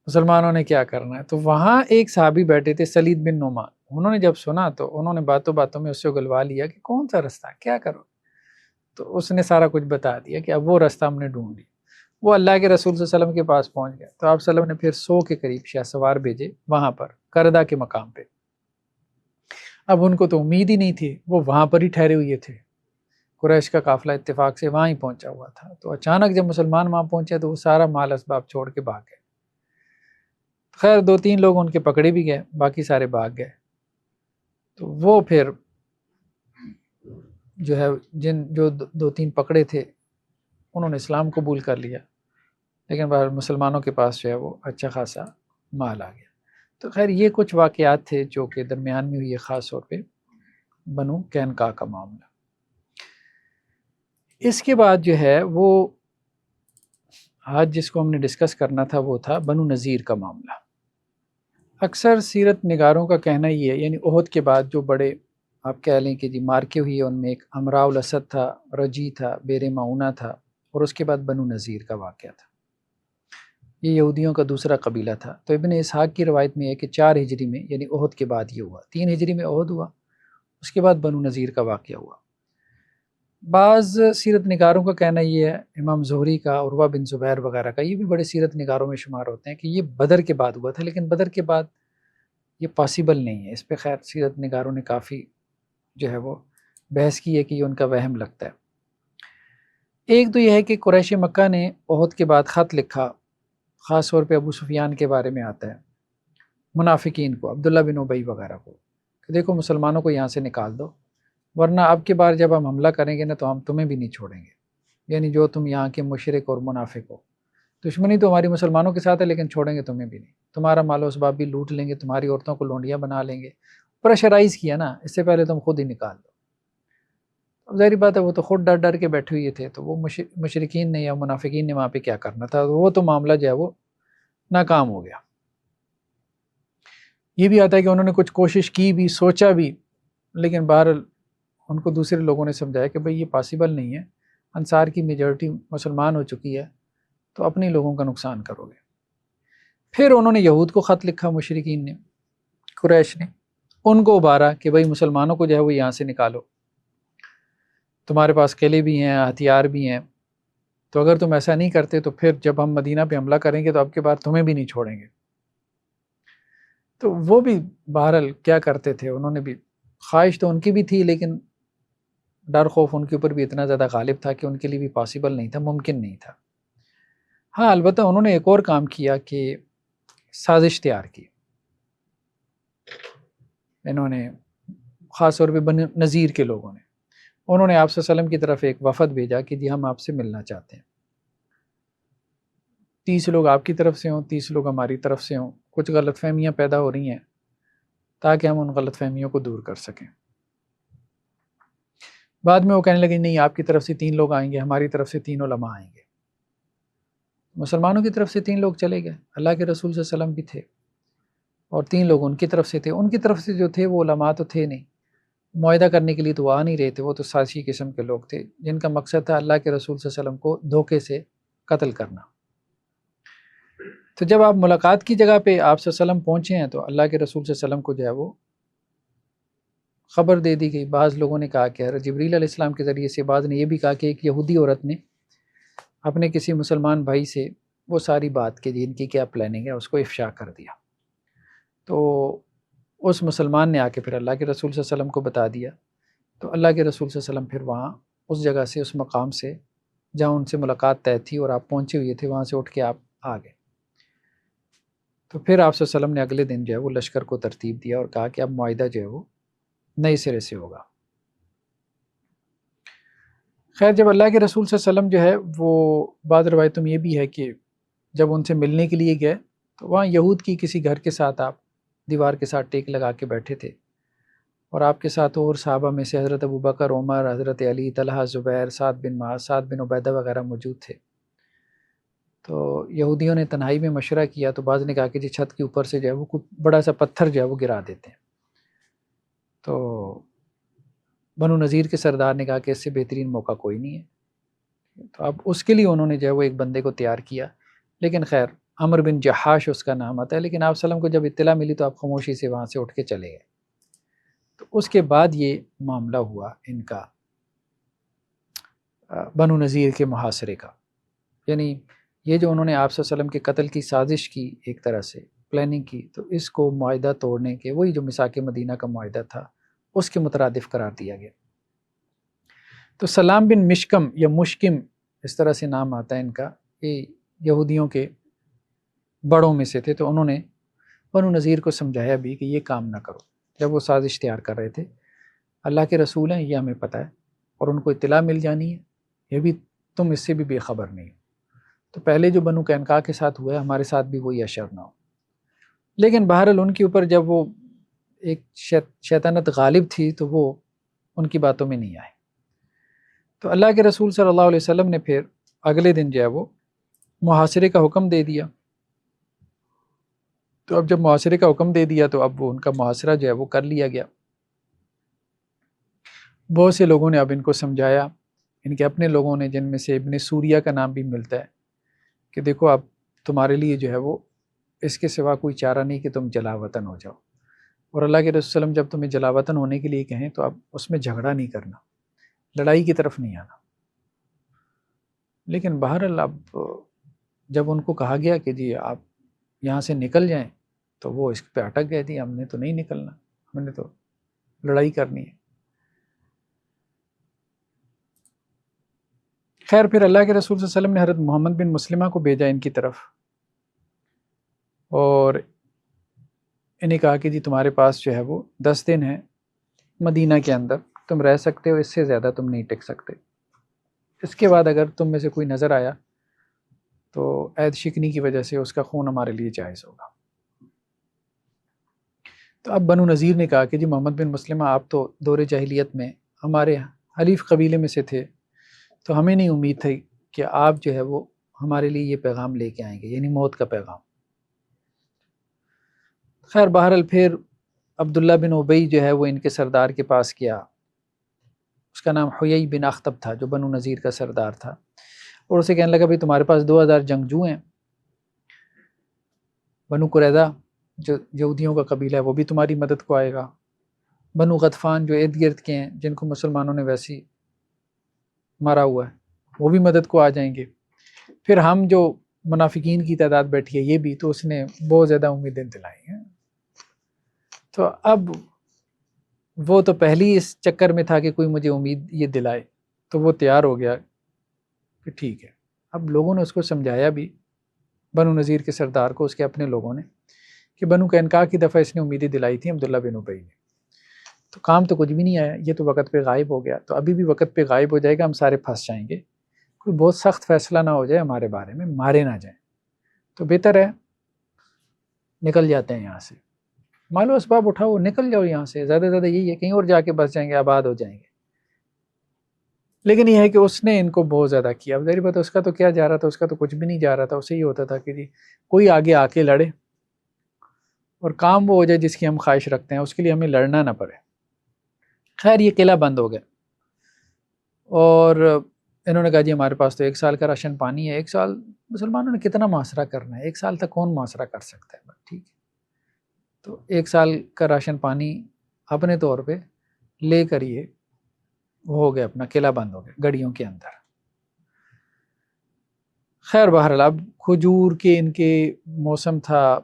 مسلمانوں نے کیا کرنا ہے۔ تو وہاں ایک صحابی بیٹھے تھے سلید بن نعمان، انہوں نے جب سنا تو انہوں نے باتوں باتوں میں اس سے اگلوا لیا کہ کون سا رستہ، کیا کرو، تو اس نے سارا کچھ بتا دیا کہ اب وہ رستہ ہم نے ڈھونڈ لیا۔ وہ اللہ کے رسول صلی اللہ علیہ وسلم کے پاس پہنچ گیا، تو آپ صلی اللہ علیہ وسلم نے پھر 100 کے قریب شاہ سوار بھیجے وہاں پر قردہ کے مقام پہ۔ اب ان کو تو امید ہی نہیں تھی، وہ وہاں پر ہی ٹھہرے ہوئے تھے، قریش کا قافلہ اتفاق سے وہاں ہی پہنچا ہوا تھا۔ تو اچانک جب مسلمان وہاں پہنچے تو وہ سارا مال اسباب چھوڑ کے بھاگ گئے۔ خیر 2-3 لوگ ان کے پکڑے بھی گئے، باقی سارے بھاگ گئے۔ تو وہ پھر جو ہے جو 2-3 پکڑے تھے انہوں نے اسلام قبول کر لیا، لیکن بہر مسلمانوں کے پاس جو ہے وہ اچھا خاصا مال آ گیا۔ تو خیر یہ کچھ واقعات تھے جو کہ درمیان میں ہوئی، خاص طور پہ بنو قینقاع کا معاملہ۔ اس کے بعد جو ہے وہ آج جس کو ہم نے ڈسکس کرنا تھا وہ تھا بنو نذیر کا معاملہ۔ اکثر سیرت نگاروں کا کہنا یہ ہے، یعنی احد کے بعد جو بڑے آپ کہہ لیں کہ جی مارکے ہوئی ہے، ان میں ایک امراء الاسد تھا، رجی تھا، بیر معونہ تھا، اور اس کے بعد بنو نذیر کا واقعہ تھا۔ یہ یہودیوں کا دوسرا قبیلہ تھا۔ تو ابن اسحاق کی روایت میں ہے کہ 4 ہجری میں یعنی احد کے بعد یہ ہوا، 3 ہجری میں احد ہوا، اس کے بعد بنو نذیر کا واقعہ ہوا۔ بعض سیرت نگاروں کا کہنا یہ ہے، امام زہری کا، عروہ بن زبیر وغیرہ کا، یہ بھی بڑے سیرت نگاروں میں شمار ہوتے ہیں کہ یہ بدر کے بعد ہوا تھا، لیکن بدر کے بعد یہ پاسبل نہیں ہے۔ اس پہ خیر سیرت نگاروں نے کافی جو ہے وہ بحث کی ہے کہ یہ ان کا وہم لگتا ہے۔ ایک تو یہ ہے کہ قریش مکہ نے احد کے بعد خط لکھا، خاص طور پہ ابو سفیان کے بارے میں آتا ہے، منافقین کو، عبداللہ بن ابی وغیرہ کو، کہ دیکھو مسلمانوں کو یہاں سے نکال دو، ورنہ اب کی بار جب ہم حملہ کریں گے نا تو ہم تمہیں بھی نہیں چھوڑیں گے، یعنی جو تم یہاں کے مشرک اور منافق ہو، دشمنی تو ہماری مسلمانوں کے ساتھ ہے لیکن چھوڑیں گے تمہیں بھی نہیں، تمہارا مال و اسباب بھی لوٹ لیں گے، تمہاری عورتوں کو لونڈیاں بنا لیں گے، پریشرائز کیا نا، اس سے پہلے تم خود ہی نکال دو۔ اب ظاہری بات ہے وہ تو خود ڈر ڈر کے بیٹھے ہوئے تھے، تو وہ مشرکین نے یا منافقین نے وہاں پہ کیا کرنا تھا، وہ تو معاملہ جو ہے وہ ناکام ہو گیا۔ یہ بھی آتا ہے کہ انہوں نے کچھ کوشش کی بھی، سوچا بھی، لیکن بہرحال ان کو دوسرے لوگوں نے سمجھایا کہ بھئی یہ پاسبل نہیں ہے، انصار کی میجورٹی مسلمان ہو چکی ہے تو اپنے لوگوں کا نقصان کرو گے۔ پھر انہوں نے یہود کو خط لکھا، مشرکین نے، قریش نے، ان کو ابھارا کہ بھئی مسلمانوں کو جو ہے وہ یہاں سے نکالو، تمہارے پاس قلعے بھی ہیں، ہتھیار بھی ہیں، تو اگر تم ایسا نہیں کرتے تو پھر جب ہم مدینہ پہ حملہ کریں گے تو اب کے بعد تمہیں بھی نہیں چھوڑیں گے۔ تو وہ بھی بہرحال کیا کرتے تھے، انہوں نے بھی، خواہش تو ان کی بھی تھی لیکن ڈر خوف ان کے اوپر بھی اتنا زیادہ غالب تھا کہ ان کے لیے بھی پاسبل نہیں تھا، ممکن نہیں تھا۔ ہاں البتہ انہوں نے ایک اور کام کیا کہ سازش تیار کی، انہوں نے خاص طور پہ بنی نذیر کے لوگوں نے، انہوں نے آپ صلی اللہ علیہ وسلم کی طرف ایک وفد بھیجا کہ جی ہم آپ سے ملنا چاہتے ہیں، 30 لوگ آپ کی طرف سے ہوں، 30 لوگ ہماری طرف سے ہوں، کچھ غلط فہمیاں پیدا ہو رہی ہیں تاکہ ہم ان غلط فہمیوں کو دور کر سکیں۔ بعد میں وہ کہنے لگے نہیں آپ کی طرف سے 3 لوگ آئیں گے، ہماری طرف سے 3 علماء آئیں گے۔ مسلمانوں کی طرف سے 3 لوگ چلے گئے، اللہ کے رسول صلی اللہ علیہ وسلم بھی تھے اور 3 لوگ ان کی طرف سے تھے، ان کی طرف سے جو تھے وہ علماء تو تھے نہیں، معاہدہ کرنے کے لیے تو آ نہیں رہے تھے، وہ تو سازشی قسم کے لوگ تھے جن کا مقصد تھا اللہ کے رسول صلی اللہ علیہ وسلم کو دھوکے سے قتل کرنا۔ تو جب آپ ملاقات کی جگہ پہ آپ صلی اللہ علیہ وسلم پہنچے ہیں تو اللہ کے رسول صلی اللہ علیہ وسلم کو جو ہے وہ خبر دے دی گئی۔ بعض لوگوں نے کہا کہ جبریل علیہ السلام کے ذریعے سے، بعض نے یہ بھی کہا کہ ایک یہودی عورت نے اپنے کسی مسلمان بھائی سے وہ ساری بات کہ جن کی کیا پلاننگ ہے اس کو افشا کر دیا، تو اس مسلمان نے آ کے پھر اللہ کے رسول صلی اللہ علیہ وسلم کو بتا دیا، تو اللہ کے رسول صلی اللہ علیہ وسلم پھر وہاں اس جگہ سے، اس مقام سے جہاں ان سے ملاقات طے تھی اور آپ پہنچے ہوئے تھے، وہاں سے اٹھ کے آپ آ گئے۔ تو پھر آپ صلی اللہ علیہ وسلم نے اگلے دن جو ہے وہ لشکر کو ترتیب دیا اور کہا کہ اب معاہدہ جو ہے وہ نئے سرے سے ہوگا۔ خیر جب اللہ کے رسول صلی اللہ علیہ وسلم جو ہے وہ، بعض روایتوں میں یہ بھی ہے کہ جب ان سے ملنے کے لیے گئے تو وہاں یہود کی کسی گھر کے ساتھ آپ دیوار کے ساتھ ٹیک لگا کے بیٹھے تھے، اور آپ کے ساتھ اور صحابہ میں سے حضرت ابوبکر، عمر، حضرت علی، طلحہ، زبیر، سعد بن معاذ، سعد بن عبیدہ وغیرہ موجود تھے۔ تو یہودیوں نے تنہائی میں مشورہ کیا، تو بعض نے کہا کہ جی چھت کے اوپر سے جو ہے وہ کچھ بڑا سا پتھر جو ہے وہ گرا دیتے ہیں۔ تو بنو نذیر کے سردار نے کہا کہ اس سے بہترین موقع کوئی نہیں ہے، تو اب اس کے لیے انہوں نے جو ہے وہ ایک بندے کو تیار کیا، لیکن خیر عمر بن جحاش اس کا نام آتا ہے، لیکن آپ صلی اللہ علیہ وسلم کو جب اطلاع ملی تو آپ خاموشی سے وہاں سے اٹھ کے چلے گئے۔ تو اس کے بعد یہ معاملہ ہوا ان کا بنو نذیر کے محاصرے کا، یعنی یہ جو انہوں نے آپ صلی اللہ علیہ وسلم کے قتل کی سازش کی، ایک طرح سے پلاننگ کی، تو اس کو معاہدہ توڑنے کے، وہی جو میثاق مدینہ کا معاہدہ تھا اس کے مترادف قرار دیا گیا۔ تو سلام بن مشکم یا مشکم اس طرح سے نام آتا ہے ان کا، یہ یہودیوں کے بڑوں میں سے تھے، تو انہوں نے بنو نذیر کو سمجھایا بھی کہ یہ کام نہ کرو، جب وہ سازش تیار کر رہے تھے، اللہ کے رسول ہیں یہ ہمیں پتہ ہے اور ان کو اطلاع مل جانی ہے، یہ بھی تم اس سے بھی بے خبر نہیں ہو، تو پہلے جو بنو قینقاع کے ساتھ ہوا ہے ہمارے ساتھ بھی وہی اشر نہ ہو۔ لیکن بہرحال ان کے اوپر جب وہ ایک شیطنت غالب تھی تو وہ ان کی باتوں میں نہیں آئے، تو اللہ کے رسول صلی اللہ علیہ وسلم نے پھر اگلے دن جو ہے وہ محاصرے کا حکم دے دیا۔ تو اب جب محاصرے کا حکم دے دیا تو اب وہ ان کا محاصرہ جو ہے وہ کر لیا گیا۔ بہت سے لوگوں نے اب ان کو سمجھایا، ان کے اپنے لوگوں نے، جن میں سے ابن سوریہ کا نام بھی ملتا ہے، کہ دیکھو اب تمہارے لیے جو ہے وہ اس کے سوا کوئی چارہ نہیں کہ تم جلا وطن ہو جاؤ، اور اللہ کے رسول صلی اللہ علیہ وسلم جب تمہیں جلا وطن ہونے کے لیے کہیں تو اب اس میں جھگڑا نہیں کرنا، لڑائی کی طرف نہیں آنا۔ لیکن بہرحال اب جب ان کو کہا گیا کہ جی آپ یہاں سے نکل جائیں تو وہ اس پہ اٹک گئے تھے، ہم نے تو نہیں نکلنا، ہم نے تو لڑائی کرنی ہے۔ خیر پھر اللہ کے رسول صلی اللہ علیہ وسلم نے حضرت محمد بن مسلمہ کو بھیجا ان کی طرف، اور انہیں کہا کہ جی تمہارے پاس جو ہے وہ 10 دن ہے مدینہ کے اندر، تم رہ سکتے ہو، اس سے زیادہ تم نہیں ٹک سکتے، اس کے بعد اگر تم میں سے کوئی نظر آیا تو عید شکنی کی وجہ سے اس کا خون ہمارے لیے جائز ہوگا۔ تو اب بنو نذیر نے کہا کہ جی محمد بن مسلمہ آپ تو دور جاہلیت میں ہمارے حلیف قبیلے میں سے تھے، تو ہمیں نہیں امید تھی کہ آپ جو ہے وہ ہمارے لیے یہ پیغام لے کے آئیں گے، یعنی موت کا پیغام۔ خیر بہرحال پھر عبداللہ بن ابی جو ہے وہ ان کے سردار کے پاس گیا، اس کا نام حیی بن اخطب تھا جو بنو نذیر کا سردار تھا، اور اسے کہنے لگا بھئی تمہارے پاس 2000 جنگجو ہیں، بنو قریظہ جو یہودیوں کا قبیلہ ہے وہ بھی تمہاری مدد کو آئے گا، بنو غطفان جو ارد گرد کے ہیں جن کو مسلمانوں نے ویسی مارا ہوا ہے وہ بھی مدد کو آ جائیں گے، پھر ہم جو منافقین کی تعداد بیٹھی ہے یہ بھی، تو اس نے بہت زیادہ امیدیں دلائی ہیں۔ تو اب وہ تو پہلی اس چکر میں تھا کہ کوئی مجھے امید یہ دلائے، تو وہ تیار ہو گیا کہ ٹھیک ہے۔ اب لوگوں نے اس کو سمجھایا بھی، بنو نذیر کے سردار کو، اس کے اپنے لوگوں نے، کہ بنو قینقاع کی دفعہ اس نے امیدیں دلائی تھیں عبداللہ بن ابی نے، تو کام تو کچھ بھی نہیں آیا، یہ تو وقت پہ غائب ہو گیا، تو ابھی بھی وقت پہ غائب ہو جائے گا، ہم سارے پھنس جائیں گے، کوئی بہت سخت فیصلہ نہ ہو جائے ہمارے بارے میں، مارے نہ جائیں، تو بہتر ہے نکل جاتے ہیں یہاں سے، مال و اسباب اٹھاؤ نکل جاؤ یہاں سے، زیادہ زیادہ یہی ہے کہیں اور جا کے بس جائیں گے، آباد ہو جائیں گے۔ لیکن یہ ہے کہ اس نے ان کو بہت زیادہ کیا، اب ظاہر بات ہے اس کا تو کیا جا رہا تھا، اس کا تو کچھ بھی نہیں جا رہا تھا، اسے یہ ہوتا تھا کہ جی کوئی آگے آ کے لڑے اور کام وہ ہو جائے جس کی ہم خواہش رکھتے ہیں، اس کے لیے ہمیں لڑنا نہ پڑے۔ خیر یہ قلعہ بند ہو گیا، اور انہوں نے کہا جی ہمارے پاس تو 1 سال کا راشن پانی ہے، 1 سال مسلمانوں نے کتنا محاصرہ کرنا ہے، 1 سال تک کون محاصرہ کر سکتا ہے، ٹھیک ہے، تو 1 سال کا راشن پانی اپنے طور پہ لے کر یہ وہ ہو گیا، اپنا قلعہ بند ہو گیا گڑیوں کے اندر۔ خیر بہرحال اب کھجور کے ان کے موسم تھا،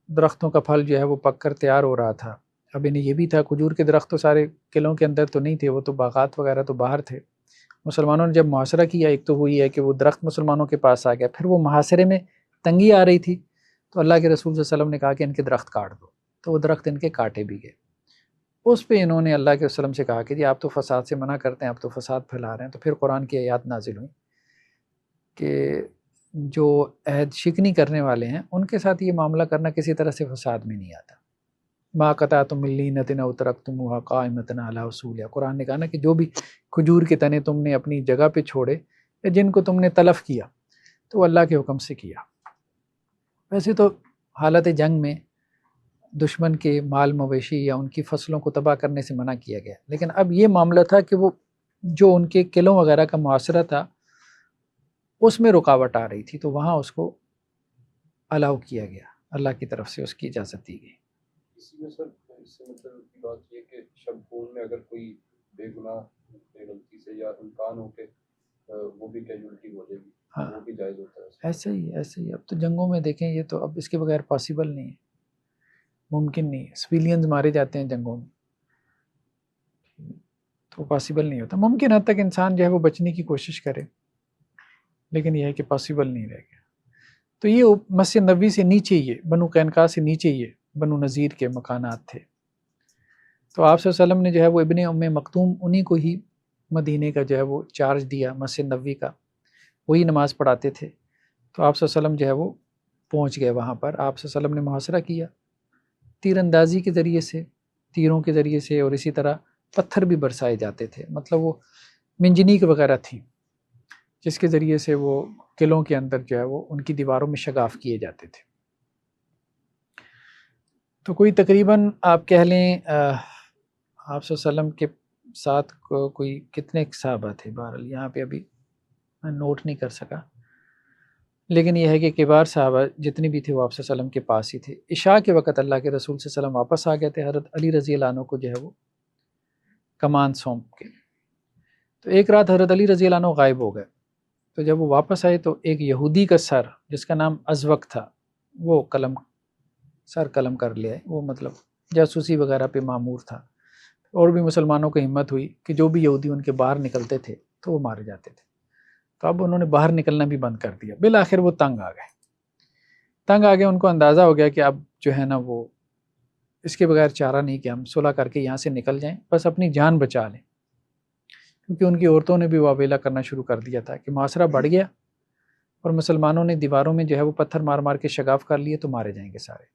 درختوں کا پھل جو ہے وہ پک کر تیار ہو رہا تھا، اب انہیں یہ بھی تھا کھجور کے درخت تو سارے قلعوں کے اندر تو نہیں تھے، وہ تو باغات وغیرہ تو باہر تھے۔ مسلمانوں نے جب محاصرہ کیا، ایک تو وہی ہے کہ وہ درخت مسلمانوں کے پاس آ گیا، پھر وہ محاصرے میں تنگی آ رہی تھی، تو اللہ کے رسول صلی اللہ علیہ وسلم نے کہا کہ ان کے درخت کاٹ دو، تو وہ درخت ان کے کاٹے بھی گئے۔ اس پہ انہوں نے اللہ کے وسلم سے کہا کہ جی آپ تو فساد سے منع کرتے ہیں، آپ تو فساد پھیلا رہے ہیں، تو پھر قرآن کی آیات نازل ہوئیں کہ جو عہد شکنی کرنے والے ہیں ان کے ساتھ یہ معاملہ کرنا کسی طرح سے فساد میں نہیں آتا۔ ما قطعتم من لینۃ او ترکتموها قائمۃ علی اصولها، قرآن نے کہا نا کہ جو بھی کھجور کے تنے تم نے اپنی جگہ پہ چھوڑے یا جن کو تم نے تلف کیا تو وہ اللہ کے حکم سے کیا۔ ویسے تو حالت جنگ میں دشمن کے مال مویشی یا ان کی فصلوں کو تباہ کرنے سے منع کیا گیا، لیکن اب یہ معاملہ تھا کہ وہ جو ان کے قلعوں وغیرہ کا محاصرہ تھا اس میں رکاوٹ آ رہی تھی، تو وہاں اس کو الاؤ کیا گیا، اللہ کی طرف سے اس کی اجازت دی گئی۔ اسی میں سر اس سے مطلب کی بات یہ کہ شب خون میں اگر کوئی بے گناہ بے غلطی سے یا امکان ہو کہ وہ بھی کیجولٹی ہو جائے گی، ہاں وہ بھی جائز ہوتا ہے ایسے ہی اب تو جنگوں میں دیکھیں یہ تو اب اس کے بغیر پاسبل نہیں ہے، ممکن نہیں ہے، سویلینز مارے جاتے ہیں جنگوں میں، تو پاسبل نہیں ہوتا، ممکن حد تک انسان جو ہے وہ بچنے کی کوشش کرے، لیکن یہ ہے کہ پاسبل نہیں رہ گیا۔ تو یہ مسجد نبوی سے نیچے یہ بنو قینقاع سے نیچے یہ بنو نذیر کے مکانات تھے، تو آپ صلی اللہ علیہ وسلم نے جو ہے وہ ابن ام مکتوم انہی کو ہی مدینے کا جو ہے وہ چارج دیا مسجد نبوی کا، وہی نماز پڑھاتے تھے، تو آپ صلی اللہ علیہ وسلم جو ہے وہ پہنچ گئے وہاں پر، آپ صلی اللہ علیہ وسلم نے محاصرہ کیا تیر اندازی کے ذریعے سے، تیروں کے ذریعے سے، اور اسی طرح پتھر بھی برسائے جاتے تھے، مطلب وہ منجنیق وغیرہ تھی جس کے ذریعے سے وہ قلعوں کے اندر جو ہے وہ ان کی دیواروں میں شگاف کیے جاتے تھے۔ تو کوئی تقریباً آپ کہہ لیں آپ صلی اللہ علیہ وسلم کے ساتھ کوئی کتنے صحابہ تھے، بہرحال یہاں پہ ابھی میں نوٹ نہیں کر سکا، لیکن یہ ہے کہ کبار صحابہ جتنی بھی تھے وہ آپ صلی اللہ علیہ وسلم کے پاس ہی تھے۔ عشاء کے وقت اللہ کے رسول صلی اللہ علیہ وسلم واپس آ گئے تھے، حضرت علی رضی اللہ عنہ کو جو ہے وہ کمان سونپ کے۔ تو ایک رات حضرت علی رضی اللہ عنہ غائب ہو گئے، تو جب وہ واپس آئے تو ایک یہودی کا سر جس کا نام ازوق تھا وہ قلم کر لیا ہے، وہ مطلب جاسوسی وغیرہ پہ مامور تھا۔ اور بھی مسلمانوں کو ہمت ہوئی کہ جو بھی یہودی ان کے باہر نکلتے تھے تو وہ مارے جاتے تھے، تو اب انہوں نے باہر نکلنا بھی بند کر دیا۔ بالآخر وہ تنگ آ گئے، ان کو اندازہ ہو گیا کہ اب جو ہے نا وہ اس کے بغیر چارہ نہیں کہ ہم صلح کر کے یہاں سے نکل جائیں، بس اپنی جان بچا لیں، کیونکہ ان کی عورتوں نے بھی واویلا کرنا شروع کر دیا تھا کہ معاشرہ بڑھ گیا اور مسلمانوں نے دیواروں میں جو ہے وہ پتھر مار مار کے شگاف کر لیے تو مارے جائیں گے سارے۔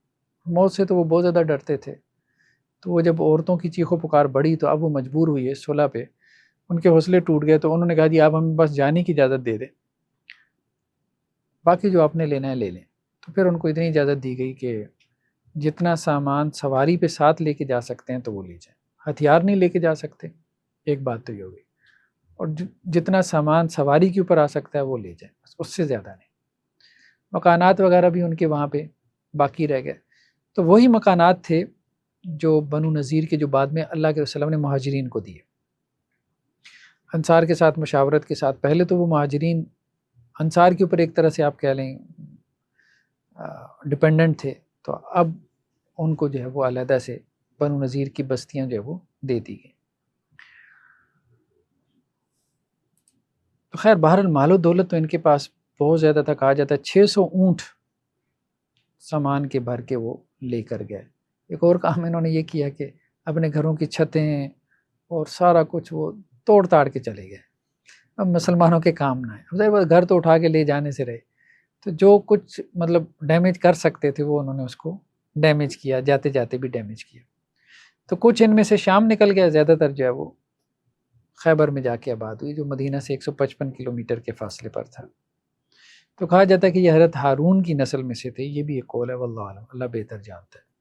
موت سے تو وہ بہت زیادہ ڈرتے تھے، تو وہ جب عورتوں کی چیخ و پکار بڑھی تو اب وہ مجبور ہوئی ہے صلح پہ، ان کے حوصلے ٹوٹ گئے، تو انہوں نے کہا جی آپ ہمیں بس جانے کی اجازت دے دیں، باقی جو آپ نے لینا ہے لے لیں۔ تو پھر ان کو اتنی اجازت دی گئی کہ جتنا سامان سواری پہ ساتھ لے کے جا سکتے ہیں تو وہ لے جائیں، ہتھیار نہیں لے کے جا سکتے، ایک بات تو یہ ہوگی، اور جتنا سامان سواری کے اوپر آ سکتا ہے وہ لے جائیں، بس اس سے زیادہ نہیں۔ مکانات وغیرہ بھی ان کے وہاں پہ باقی رہ گئے، تو وہی مکانات تھے جو بنو نذیر کے جو بعد میں اللہ کے وسلم نے مہاجرین کو دیے، انصار کے ساتھ مشاورت کے ساتھ۔ پہلے تو وہ مہاجرین انصار کے اوپر ایک طرح سے آپ کہہ لیں ڈپینڈنٹ تھے، تو اب ان کو جو ہے وہ علیحدہ سے بنو نذیر کی بستیاں جو ہے وہ دے دی گئی۔ تو خیر بہرحال مال و دولت تو ان کے پاس بہت زیادہ تھا، کہا جاتا ہے 600 اونٹ سامان کے بھر کے وہ لے کر گئے۔ ایک اور کام انہوں نے یہ کیا کہ اپنے گھروں کی چھتیں اور سارا کچھ وہ توڑ تاڑ کے چلے گئے، اب مسلمانوں کے کام نہ ہے، اب گھر تو اٹھا کے لے جانے سے رہے، تو جو کچھ مطلب ڈیمیج کر سکتے تھے وہ انہوں نے اس کو ڈیمیج کیا، جاتے جاتے بھی ڈیمیج کیا۔ تو کچھ ان میں سے شام نکل گیا، زیادہ تر جو ہے وہ خیبر میں جا کے آباد ہوئی، جو مدینہ سے 155 کلومیٹر کے فاصلے پر تھا۔ تو کہا جاتا ہے کہ یہ حضرت ہارون کی نسل میں سے تھے، یہ بھی ایک قول ہے، واللہ عالم، اللہ بہتر جانتا ہے۔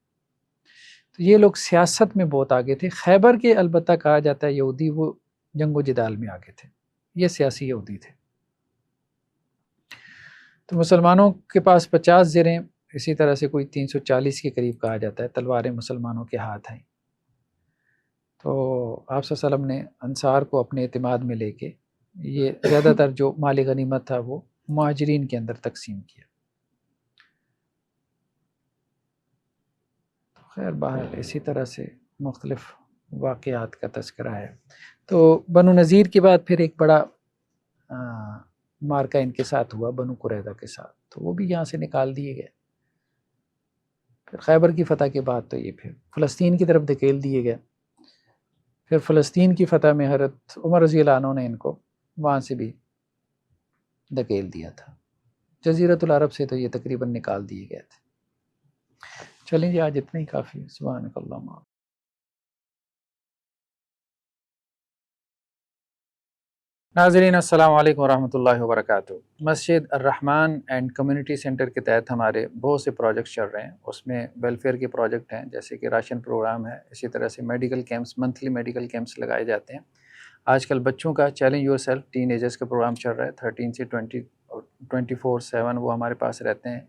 تو یہ لوگ سیاست میں بہت آگے تھے۔ خیبر کے البتہ کہا جاتا ہے یہودی وہ جنگ و جدال میں آگے تھے، یہ سیاسی یہودی تھے۔ تو مسلمانوں کے پاس 50 زریں، اسی طرح سے کوئی 340 کے قریب کہا جاتا ہے تلواریں مسلمانوں کے ہاتھ ہیں۔ تو آپ صلی اللہ علیہ وسلم نے انصار کو اپنے اعتماد میں لے کے یہ زیادہ تر جو مال غنیمت تھا وہ مہاجرین کے اندر تقسیم کیا۔ خیر بہرحال اسی طرح سے مختلف واقعات کا تذکرہ ہے۔ تو بنو نذیر کے بعد پھر ایک بڑا مارکا ان کے ساتھ ہوا بنو قریظہ کے ساتھ، تو وہ بھی یہاں سے نکال دیے گئے۔ پھر خیبر کی فتح کے بعد تو یہ پھر فلسطین کی طرف دھکیل دیے گئے۔ پھر فلسطین کی فتح میں حضرت عمر رضی اللہ عنہ نے ان کو وہاں سے بھی دھکیل دیا تھا۔ جزیرۃ العرب سے تو یہ تقریباً نکال دیے گئے تھے۔ چلیں جی آج اتنا ہی کافی ہے۔ سبحانک اللہم۔ ناظرین السلام علیکم ورحمۃ اللہ وبرکاتہ۔ مسجد الرحمن اینڈ کمیونٹی سینٹر کے تحت ہمارے بہت سے پروجیکٹس چل رہے ہیں، اس میں ویلفیئر کے پروجیکٹ ہیں جیسے کہ راشن پروگرام ہے، اسی طرح سے medical camps, monthly medical camps لگائے جاتے ہیں۔ آج کل بچوں کا challenge your self ten agers کا پروگرام چل رہا ہے، 13 سے 24/7 وہ ہمارے پاس رہتے ہیں،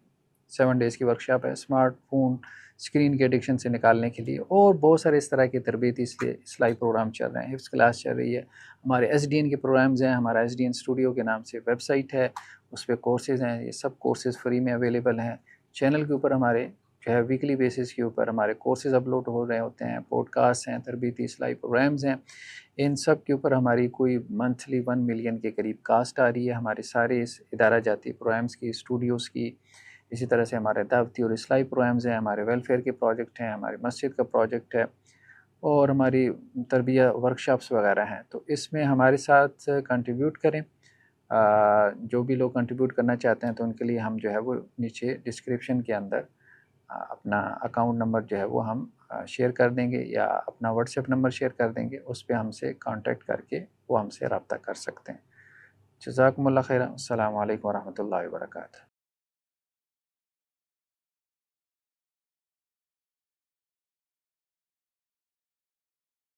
7 ڈیز کی ورکشاپ ہے اسمارٹ فون اسکرین کے ایڈکشن سے نکالنے کے لیے، اور بہت سارے اس طرح کے تربیتی اصلاحی پروگرام چل رہے ہیں، حفظ کلاس چل رہی ہے، ہمارے ایس ڈی این کے پروگرامز ہیں، ہمارا ایس ڈی این اسٹوڈیو کے نام سے ویب سائٹ ہے، اس پہ کورسز ہیں، یہ سب کورسز فری میں اویلیبل ہیں۔ چینل کے اوپر ہمارے جو ہے ویکلی بیسس کے اوپر ہمارے کورسز اپلوڈ ہو رہے ہوتے ہیں، پوڈ کاسٹ ہیں، تربیتی اصلاحی پروگرامز ہیں، ان سب کے اوپر ہماری کوئی منتھلی 1 ملین کے قریب کاسٹ آ رہی ہے، ہمارے سارے اس ادارہ جاتی پروگرامز کی، اسٹوڈیوز کی، اسی طرح سے ہمارے دعوتی اور اصلاحی پروگرامز ہیں، ہمارے ویلفیئر کے پروجیکٹ ہیں، ہماری مسجد کا پروجیکٹ ہے، اور ہماری تربیہ ورکشاپس وغیرہ ہیں۔ تو اس میں ہمارے ساتھ کنٹریبیوٹ کریں، جو بھی لوگ کنٹریبیوٹ کرنا چاہتے ہیں تو ان کے لیے ہم جو ہے وہ نیچے ڈسکرپشن کے اندر اپنا اکاؤنٹ نمبر جو ہے وہ ہم شیئر کر دیں گے، یا اپنا واٹس ایپ نمبر شیئر کر دیں گے، اس پہ ہم سے کانٹیکٹ کر کے وہ ہم سے رابطہ کر سکتے ہیں۔ جزاکم اللہ خیر، السلام علیکم ورحمۃ اللہ وبرکاتہ۔